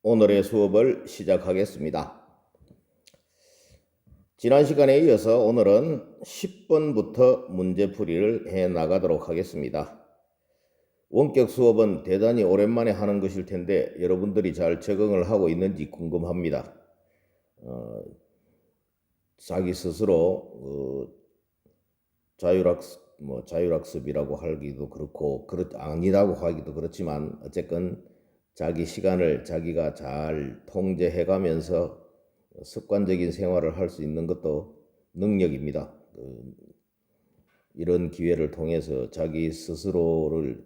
오늘의 수업을 시작하겠습니다. 지난 시간에 이어서 오늘은 10번부터 문제풀이를 해 나가도록 하겠습니다. 원격 수업은 대단히 오랜만에 하는 것일 텐데 여러분들이 잘 적응을 하고 있는지 궁금합니다. 자기 스스로 자율학습이라고 하기도 그렇고 아니라고 하기도 그렇지만 어쨌건 자기 시간을 자기가 잘 통제해가면서 습관적인 생활을 할 수 있는 것도 능력입니다. 이런 기회를 통해서 자기 스스로를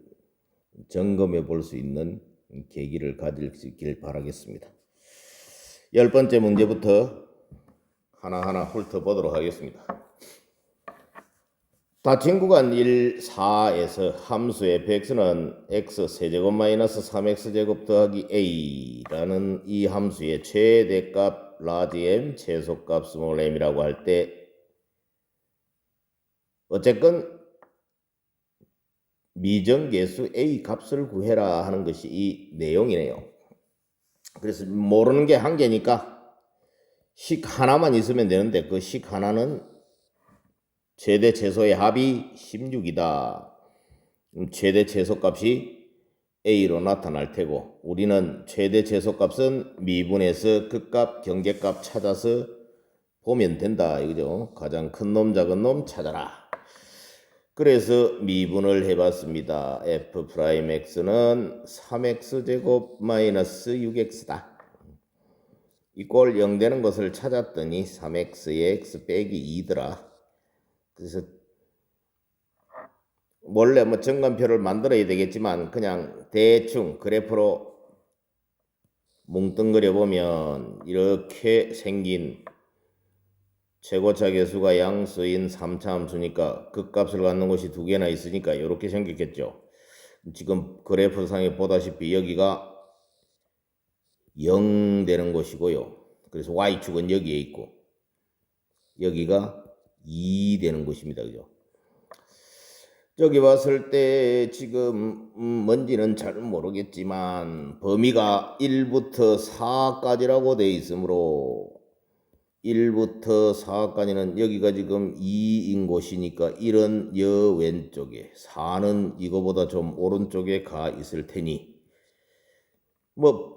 점검해 볼 수 있는 계기를 가질 수 있길 바라겠습니다. 10번째 문제부터 하나하나 훑어보도록 하겠습니다. 닫힌 구간 1, 4에서 함수의 fx는 x 세제곱 마이너스 3x제곱 더하기 a라는 이 함수의 최대값 라지 m, 최소값 스몰 m이라고 할 때 어쨌건 미정계수 a 값을 구해라 하는 것이 이 내용이네요. 그래서 모르는 게 한 개니까 식 하나만 있으면 되는데 그 식 하나는 최대 최소의 합이 16이다. 최대 최소값이 a로 나타날 테고 우리는 최대 최소값은 미분에서 극값, 경계값 찾아서 보면 된다. 이거죠. 가장 큰 놈, 작은 놈 찾아라. 그래서 미분을 해봤습니다. f'x는 3x제곱 마이너스 6x다. 이꼴 0 되는 것을 찾았더니 3x의 x 빼기 2더라. 그래서 원래 정관표를 만들어야 되겠지만 그냥 대충 그래프로 뭉뚱그려 보면 이렇게 생긴 최고차 계수가 양수인 3차 함수니까 극값을 갖는 것이 두 개나 있으니까 이렇게 생겼겠죠. 지금 그래프상에 보다시피 여기가 0 되는 것이고요. 그래서 y축은 여기에 있고 여기가 2 되는 것입니다. 그죠? 저기 봤을 때 지금 뭔지는 잘 모르겠지만 범위가 1부터 4까지라고 되어 있으므로 1부터 4까지는 여기가 지금 2인 곳이니까 1은 여 왼쪽에 4는 이거보다 좀 오른쪽에 가 있을 테니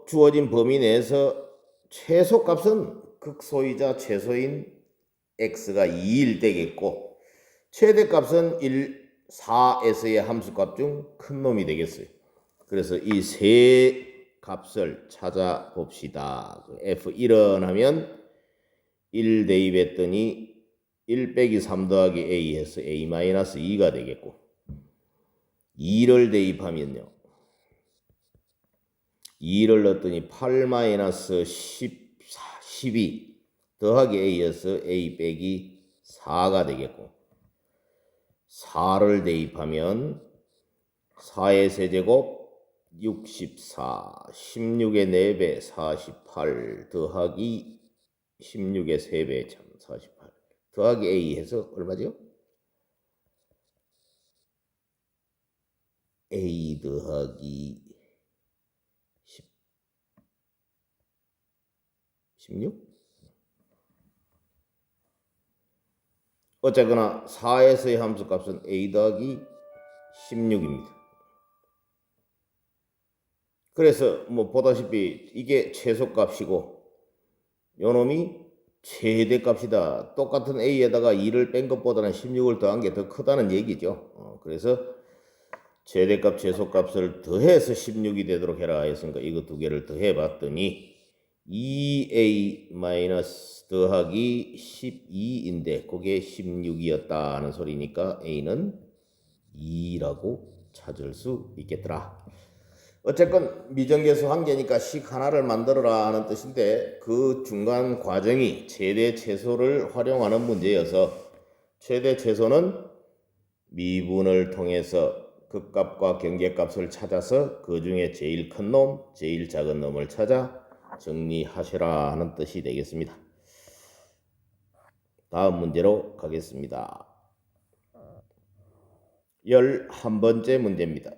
주어진 범위 내에서 최소값은 극소이자 최소인 x가 2일 되겠고 최대값은 4에서의 함수값 중 큰 놈이 되겠어요. 그래서 이 세 값을 찾아봅시다. f1은 하면 1 대입했더니 1 빼기 3 더하기 a 해서 a 마이너스 2가 되겠고 2를 대입하면요. 2를 넣었더니 8 마이너스 12 더하기 a에서 a 빼기 4가 되겠고 4를 대입하면 4의 세제곱 64, 16의 4배 48 더하기 16의 3배 참 48 더하기 a 해서 얼마죠? a 더하기 16? 어쨌거나 4에서의 함수값은 a 더하기 16입니다. 그래서 보다시피 이게 최소값이고 요놈이 최대값이다. 똑같은 a에다가 2를 뺀 것보다는 16을 더한 게 더 크다는 얘기죠. 그래서 최대값 최소값을 더해서 16이 되도록 해라 했으니까 이거 두 개를 더해 봤더니 2a 마이너스 더하기 12인데 그게 16이었다 하는 소리니까 a는 2라고 찾을 수 있겠더라. 어쨌건 미정계수 한 개니까 식 하나를 만들어라 하는 뜻인데 그 중간 과정이 최대 최소를 활용하는 문제여서 최대 최소는 미분을 통해서 극값과 경계값을 찾아서 그 중에 제일 큰 놈, 제일 작은 놈을 찾아 정리하시라 하는 뜻이 되겠습니다. 다음 문제로 가겠습니다. 11번째 문제입니다.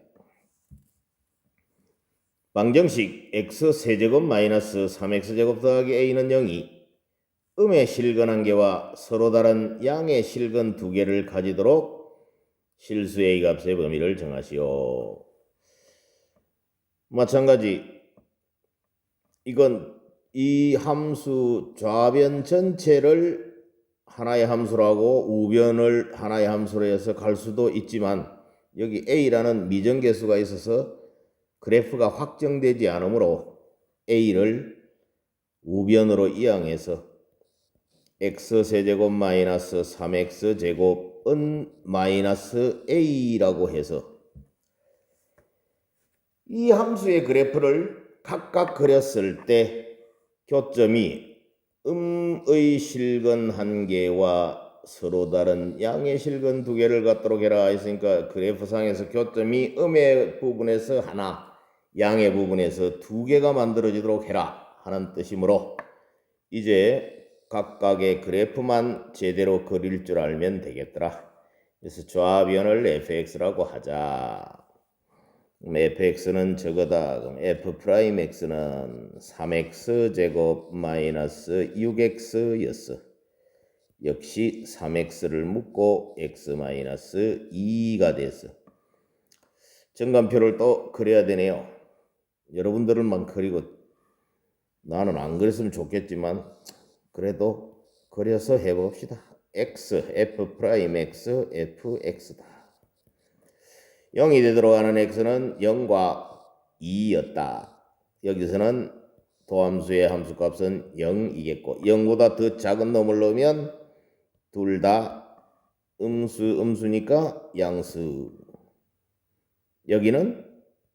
방정식 x 세제곱 마이너스 3x제곱 더하기 a는 0이 음의 실근 한 개와 서로 다른 양의 실근 두 개를 가지도록 실수 a 값의 범위를 정하시오. 마찬가지 이건 이 함수 좌변 전체를 하나의 함수라고 우변을 하나의 함수로 해서 갈 수도 있지만 여기 a라는 미정계수가 있어서 그래프가 확정되지 않으므로 a를 우변으로 이항해서 x세제곱 마이너스 3x제곱은 마이너스 a라고 해서 이 함수의 그래프를 각각 그렸을 때 교점이 음의 실근 한 개와 서로 다른 양의 실근 두 개를 갖도록 해라 했으니까 그래프상에서 교점이 음의 부분에서 하나, 양의 부분에서 두 개가 만들어지도록 해라 하는 뜻이므로 이제 각각의 그래프만 제대로 그릴 줄 알면 되겠더라. 그래서 좌변을 fx라고 하자. 그럼 fx는 저거다. 그럼 f'x는 3x제곱 마이너스 6x였어. 역시 3x를 묶고 x 마이너스 2가 됐어. 정관표를 또 그려야 되네요. 여러분들은만 그리고 나는 안 그렸으면 좋겠지만 그래도 그려서 해봅시다. x, f'x, fx다. 0이 되도록 하는 x는 0과 2였다. 여기서는 도함수의 함수값은 0이겠고 0보다 더 작은 놈을 넣으면 둘 다 음수니까 양수. 여기는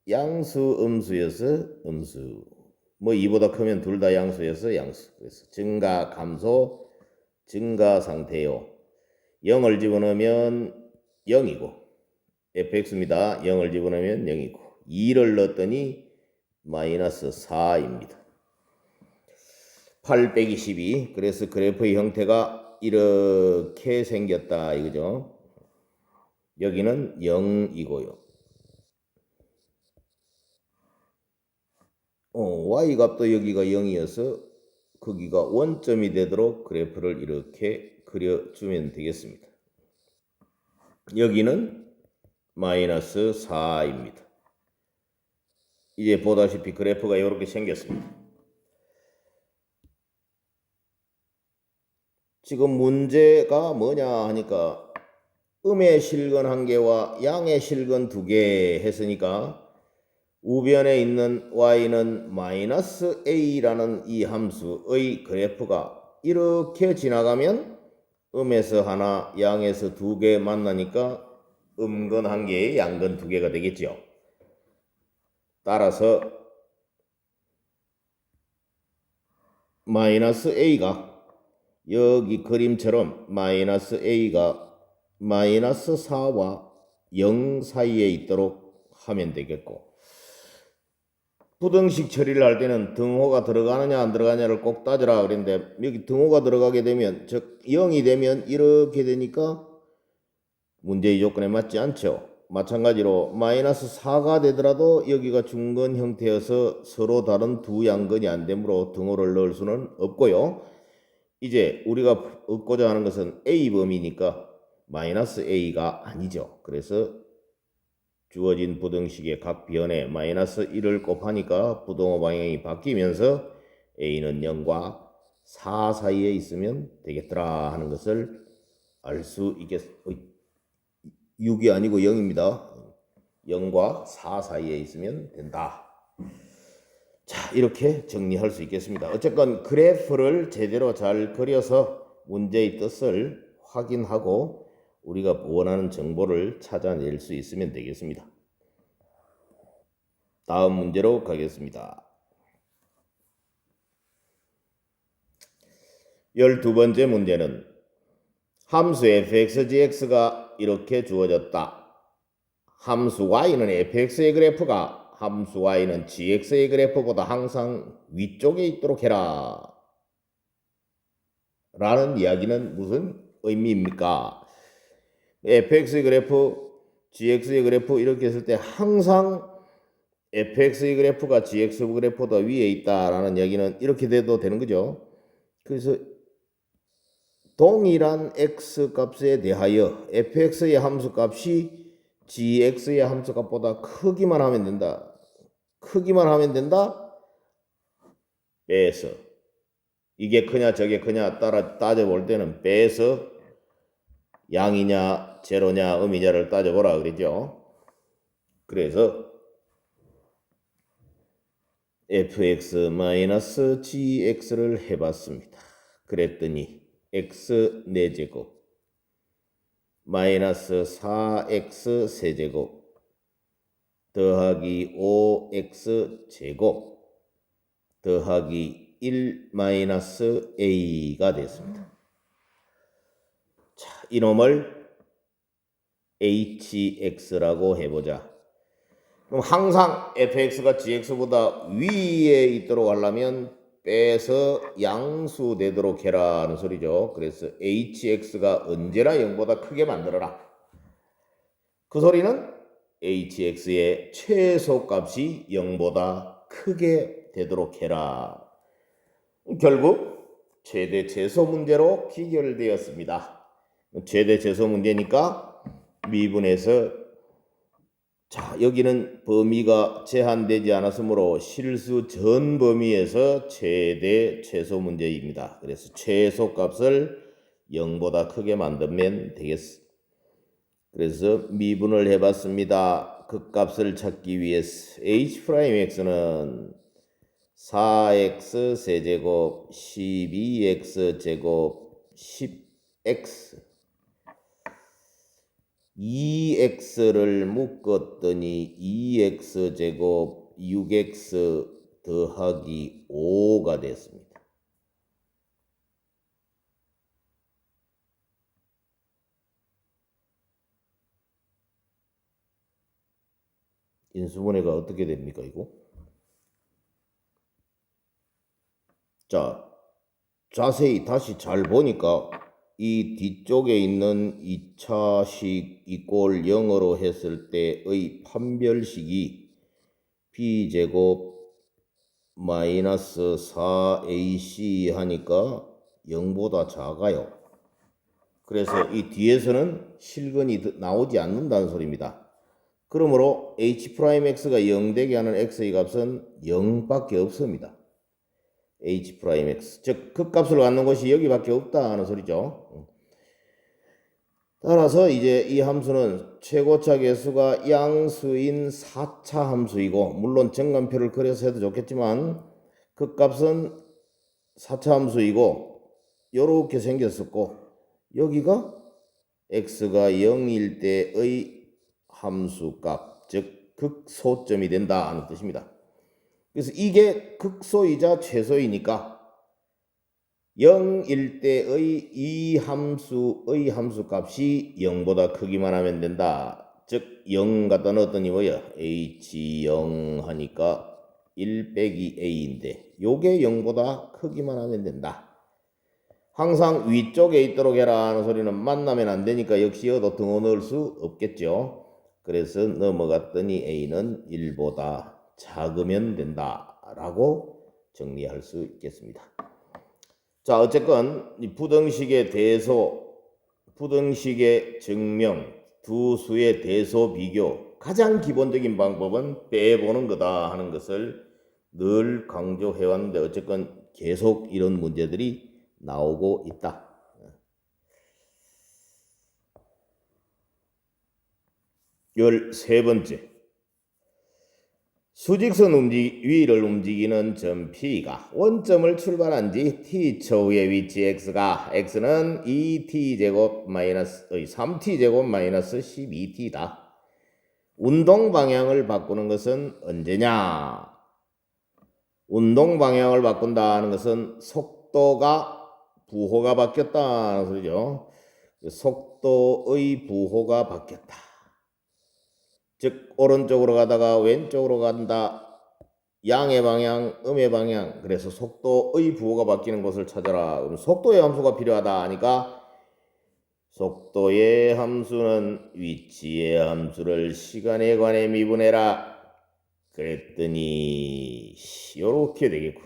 양수 음수여서 음수. 뭐 2보다 크면 둘 다 양수여서 양수. 그래서 증가 감소 증가 상태요. 0을 집어넣으면 0이고 fx입니다. 0을 집어넣으면 0이고 2를 넣었더니 마이너스 4입니다. 8 빼기 12. 그래서 그래프의 형태가 이렇게 생겼다 이거죠. 여기는 0이고요. y 값도 여기가 0이어서 거기가 원점이 되도록 그래프를 이렇게 그려주면 되겠습니다. 여기는 마이너스 4입니다. 이제 보다시피 그래프가 이렇게 생겼습니다. 지금 문제가 뭐냐 하니까 음의 실근 한 개와 양의 실근 두 개 했으니까 우변에 있는 y는 마이너스 a라는 이 함수의 그래프가 이렇게 지나가면 음에서 하나, 양에서 두 개 만나니까 음근 한 개에 양근 두 개가 되겠죠. 따라서 마이너스 a가 여기 그림처럼 마이너스 a가 마이너스 4와 0 사이에 있도록 하면 되겠고 부등식 처리를 할 때는 등호가 들어가느냐 안 들어가냐를 꼭 따져라 그랬는데 여기 등호가 들어가게 되면 즉 0이 되면 이렇게 되니까 문제의 조건에 맞지 않죠. 마찬가지로 마이너스 4가 되더라도 여기가 중근 형태여서 서로 다른 두 양근이 안 되므로 등호를 넣을 수는 없고요. 이제 우리가 얻고자 하는 것은 A범위니까 마이너스 A가 아니죠. 그래서 주어진 부등식의 각 변에 마이너스 1을 곱하니까 부등호 방향이 바뀌면서 A는 0과 4 사이에 있으면 되겠더라 하는 것을 알 수 있겠습니다. 6이 아니고 0입니다. 0과 4 사이에 있으면 된다. 자, 이렇게 정리할 수 있겠습니다. 어쨌건 그래프를 제대로 잘 그려서 문제의 뜻을 확인하고 우리가 원하는 정보를 찾아낼 수 있으면 되겠습니다. 다음 문제로 가겠습니다. 12번째 문제는 함수 fxgx가 이렇게 주어졌다. 함수 y는 fx의 그래프가 함수 y는 gx의 그래프보다 항상 위쪽에 있도록 해라. 라는 이야기는 무슨 의미입니까? fx의 그래프, gx의 그래프 이렇게 했을 때 항상 fx의 그래프가 gx 그래프보다 위에 있다라는 얘기는 이렇게 돼도 되는 거죠. 그래서 동일한 x 값에 대하여 fx의 함수 값이 gx의 함수 값보다 크기만 하면 된다. 크기만 하면 된다. 빼서 이게 크냐 저게 크냐 따져볼 때는 빼서 양이냐 제로냐 음이냐를 따져보라 그랬죠. 그래서 fx-gx를 해봤습니다. 그랬더니 x 4제곱 마이너스 4x 세제곱 더하기 5x 제곱 더하기 1 마이너스 a가 됐습니다. 자, 이놈을 hx라고 해보자. 그럼 항상 fx가 gx보다 위에 있도록 하려면 빼서 양수되도록 해라는 소리죠. 그래서 hx가 언제나 0보다 크게 만들어라. 그 소리는 hx의 최소값이 0보다 크게 되도록 해라. 결국 최대 최소 문제로 귀결되었습니다. 최대 최소 문제니까 미분에서 자, 여기는 범위가 제한되지 않았으므로 실수 전 범위에서 최대 최소 문제입니다. 그래서 최소값을 0보다 크게 만들면 되겠어. 그래서 미분을 해봤습니다. 그 값을 찾기 위해서 h'x는 4x 세제곱 12x 제곱 10x 2x를 묶었더니 2x 제곱 6x 더하기 5가 됐습니다. 인수분해가 어떻게 됩니까 이거? 자, 자세히 다시 잘 보니까 이 뒤쪽에 있는 2차식 이꼴 0으로 했을 때의 판별식이 b제곱 마이너스 4ac 하니까 0보다 작아요. 그래서 이 뒤에서는 실근이 나오지 않는다는 소리입니다. 그러므로 h'x가 0 되게 하는 x의 값은 0밖에 없습니다. h'x 즉 극값을 갖는 것이 여기밖에 없다 하는 소리죠. 따라서 이제 이 함수는 최고차 계수가 양수인 4차 함수이고 물론 정관표를 그려서 해도 좋겠지만 극값은 4차 함수이고 이렇게 생겼었고 여기가 x가 0일 때의 함수값 즉 극소점이 된다 하는 뜻입니다. 그래서 이게 극소이자 최소이니까 0일 때의 이 함수의 함수값이 0보다 크기만 하면 된다. 즉 0 갖다 넣었더니 뭐야? h0 하니까 1 빼기 a인데 요게 0보다 크기만 하면 된다. 항상 위쪽에 있도록 해라 하는 소리는 만나면 안 되니까 역시 여도 등호 넣을 수 없겠죠. 그래서 넘어갔더니 a는 1보다 작으면 된다라고 정리할 수 있겠습니다. 자, 어쨌건 이 부등식의 대소, 부등식의 증명, 두 수의 대소 비교 가장 기본적인 방법은 빼보는 거다 하는 것을 늘 강조해 왔는데 어쨌건 계속 이런 문제들이 나오고 있다. 13번째. 수직선 위를 움직이는 점 P가 원점을 출발한 지 T초 후의 위치 x는 2t제곱 마이너스 3t제곱 마이너스 12t다. 운동 방향을 바꾸는 것은 언제냐? 운동 방향을 바꾼다는 것은 속도가 부호가 바뀌었다는 소리죠. 속도의 부호가 바뀌었다. 즉 오른쪽으로 가다가 왼쪽으로 간다. 양의 방향, 음의 방향. 그래서 속도의 부호가 바뀌는 것을 찾아라. 그럼 속도의 함수가 필요하다 하니까 속도의 함수는 위치의 함수를 시간에 관해 미분해라. 그랬더니 요렇게 되겠고,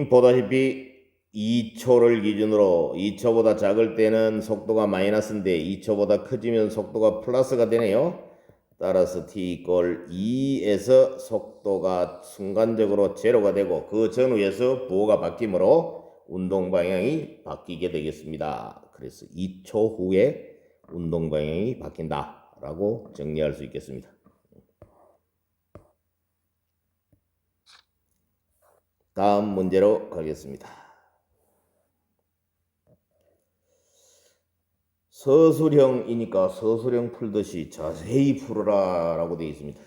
보다시피 2초를 기준으로 2초보다 작을 때는 속도가 마이너스인데 2초보다 커지면 속도가 플러스가 되네요. 따라서 t = 2에서 속도가 순간적으로 제로가 되고 그 전후에서 부호가 바뀌므로 운동 방향이 바뀌게 되겠습니다. 그래서 2초 후에 운동 방향이 바뀐다라고 정리할 수 있겠습니다. 다음 문제로 가겠습니다. 서술형이니까 서술형 풀듯이 자세히 풀어라 라고 되어 있습니다.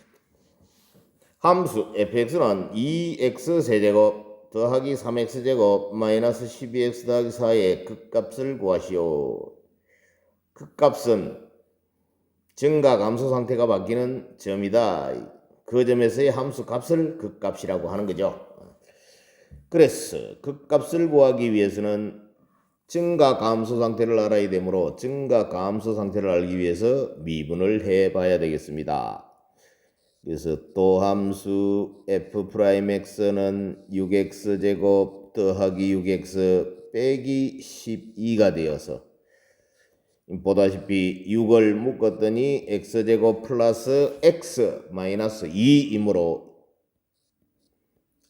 함수 fx는 2x 세제곱 더하기 3x제곱 마이너스 12x 더하기 4의 극값을 구하시오. 극값은 증가 감소 상태가 바뀌는 점이다. 그 점에서의 함수 값을 극값이라고 하는 거죠. 그래서 극값을 구하기 위해서는 증가 감소 상태를 알아야 되므로 증가 감소 상태를 알기 위해서 미분을 해봐야 되겠습니다. 그래서 또 함수 f'x는 6x제곱 더하기 6x 빼기 12가 되어서 보다시피 6을 묶었더니 x제곱 플러스 x 마이너스 2이므로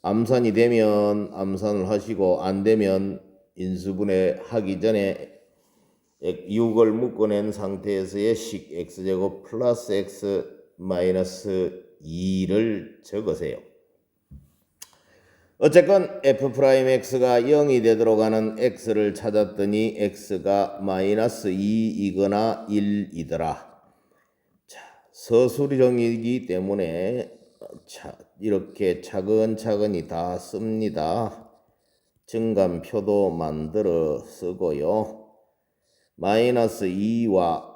암산이 되면 암산을 하시고 안 되면 인수분해 하기 전에 6을 묶어낸 상태에서의 식 x제곱 플러스 x 마이너스 2를 적으세요. 어쨌건 f'x가 0이 되도록 하는 x를 찾았더니 x가 마이너스 2이거나 1이더라. 자, 서술형이기 때문에 이렇게 차근차근히 다 씁니다. 증감표도 만들어 쓰고요. 마이너스 2와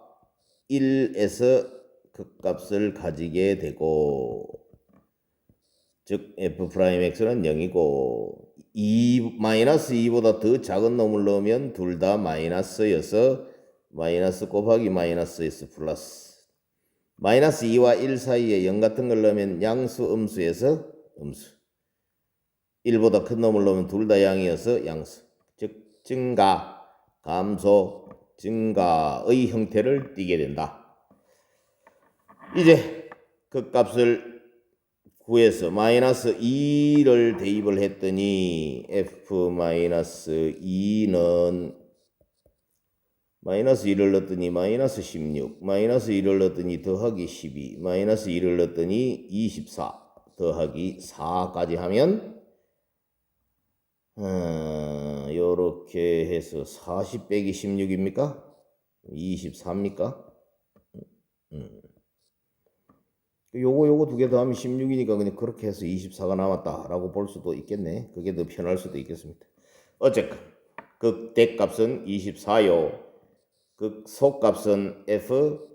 1에서 극값을 가지게 되고 즉 f'x는 0이고 마이너스 2보다 더 작은 놈을 넣으면 둘 다 마이너스여서 마이너스 곱하기 마이너스에서 플러스 마이너스 2와 1 사이에 0 같은 걸 넣으면 양수 음수에서 음수 1보다 큰 놈을 넣으면 둘 다 양이어서 양수 즉 증가, 감소, 증가의 형태를 띠게 된다. 이제 그 값을 구해서 마이너스 2를 대입을 했더니 f-2는 마이너스 1을 넣었더니 마이너스 16, 마이너스 1을 넣었더니 더하기 12, 마이너스 1을 넣었더니 24 더하기 4까지 하면 요렇게 해서 40 빼기 16입니까? 24입니까? 요거 두 개 더하면 16이니까 그냥 그렇게 해서 24가 남았다라고 볼 수도 있겠네. 그게 더 편할 수도 있겠습니다. 어쨌건 극대값은 24요. 극소값은 f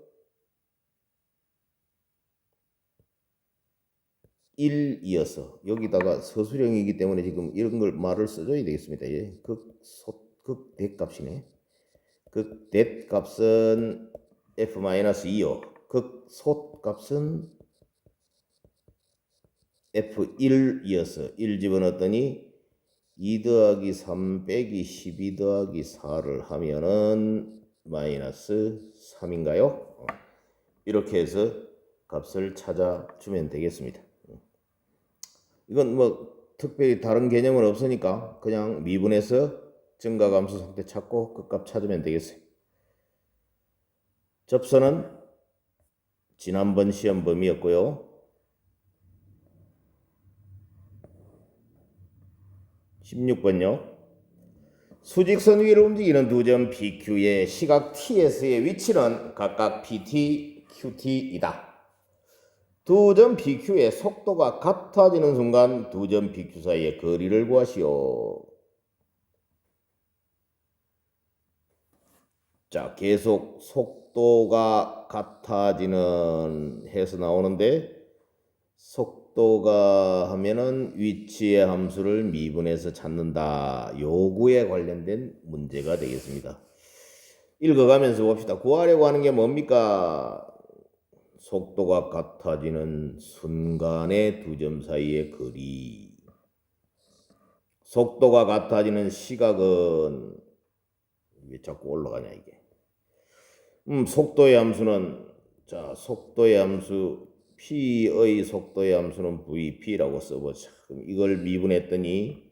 1이어서 여기다가 서술형이기 때문에 지금 이런 걸 말을 써줘야 되겠습니다. 예. 극대값이네. 극대값은 f-2요. 극소값은 f1이어서 1 집어넣었더니 2 더하기 3 빼기 12 더하기 4를 하면은 마이너스 3인가요? 이렇게 해서 값을 찾아주면 되겠습니다. 이건 뭐 특별히 다른 개념은 없으니까 그냥 미분해서 증가감소 상태 찾고 그 값 찾으면 되겠어요. 접선은 지난번 시험 범위였고요. 16번요. 수직선 위를 움직이는 두 점 PQ의 시각 TS의 위치는 각각 PT, QT이다. 두 점 PQ의 속도가 같아지는 순간 두 점 PQ 사이의 거리를 구하시오. 자, 계속 속도가 같아지는 해서 나오는데 속도가 하면은 위치의 함수를 미분해서 찾는다. 요구에 관련된 문제가 되겠습니다. 읽어가면서 봅시다. 구하려고 하는 게 뭡니까? 속도가 같아지는 순간의 두 점 사이의 거리. 속도가 같아지는 시각은 왜 자꾸 올라가냐 이게. 속도의 함수는 속도의 함수 p의 속도의 함수는 vp라고 써보자. 그럼 이걸 미분했더니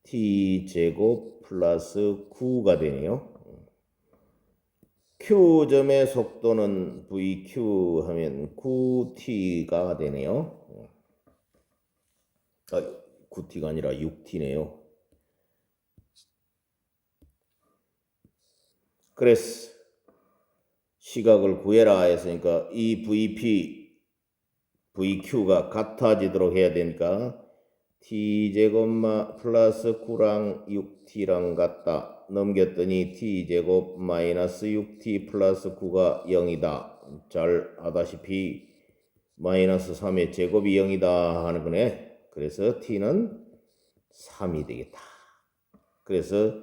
t제곱 플러스 9가 되네요. Q점의 속도는 VQ 하면 9T가 되네요. 9T가 아니라 6T네요. 그래서 시각을 구해라 했으니까 이 VP, VQ가 같아지도록 해야 되니까 T제곱 플러스 9랑 6T랑 같다. 넘겼더니 T제곱 마이너스 6T 플러스 9가 0이다. 잘 아다시피 마이너스 3의 제곱이 0이다 하는 거네. 그래서 T는 3이 되겠다. 그래서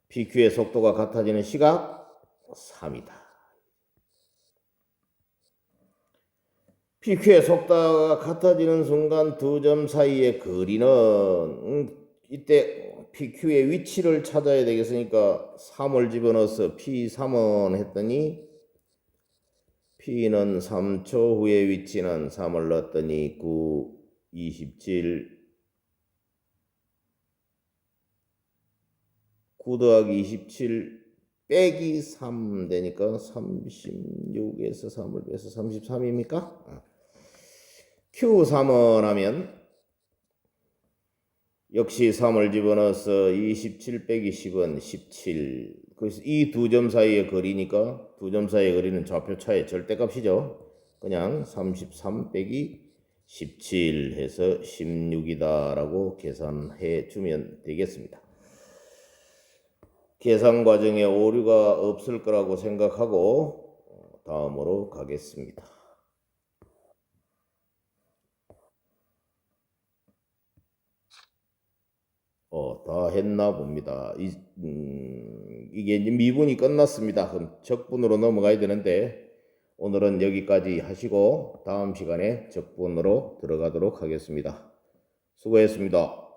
PQ의 속도가 같아지는 시각 3이다. PQ의 속도가 같아지는 순간 두 점 사이의 거리는 이때 PQ의 위치를 찾아야 되겠으니까 3을 집어넣어서 P3은 했더니 P는 3초 후의 위치는 3을 넣었더니 9, 27, 9 더하기 27 빼기 3 되니까 36에서 3을 빼서 33입니까? Q3은 하면 역시 3을 집어넣어서 27 빼기 10은 17. 그래서 이 두 점 사이의 거리니까 두 점 사이의 거리는 좌표차의 절대값이죠. 그냥 33 빼기 17 해서 16이다 라고 계산해 주면 되겠습니다. 계산 과정에 오류가 없을 거라고 생각하고 다음으로 가겠습니다. 다 했나 봅니다. 이게 이제 미분이 끝났습니다. 그럼 적분으로 넘어가야 되는데 오늘은 여기까지 하시고 다음 시간에 적분으로 들어가도록 하겠습니다. 수고했습니다.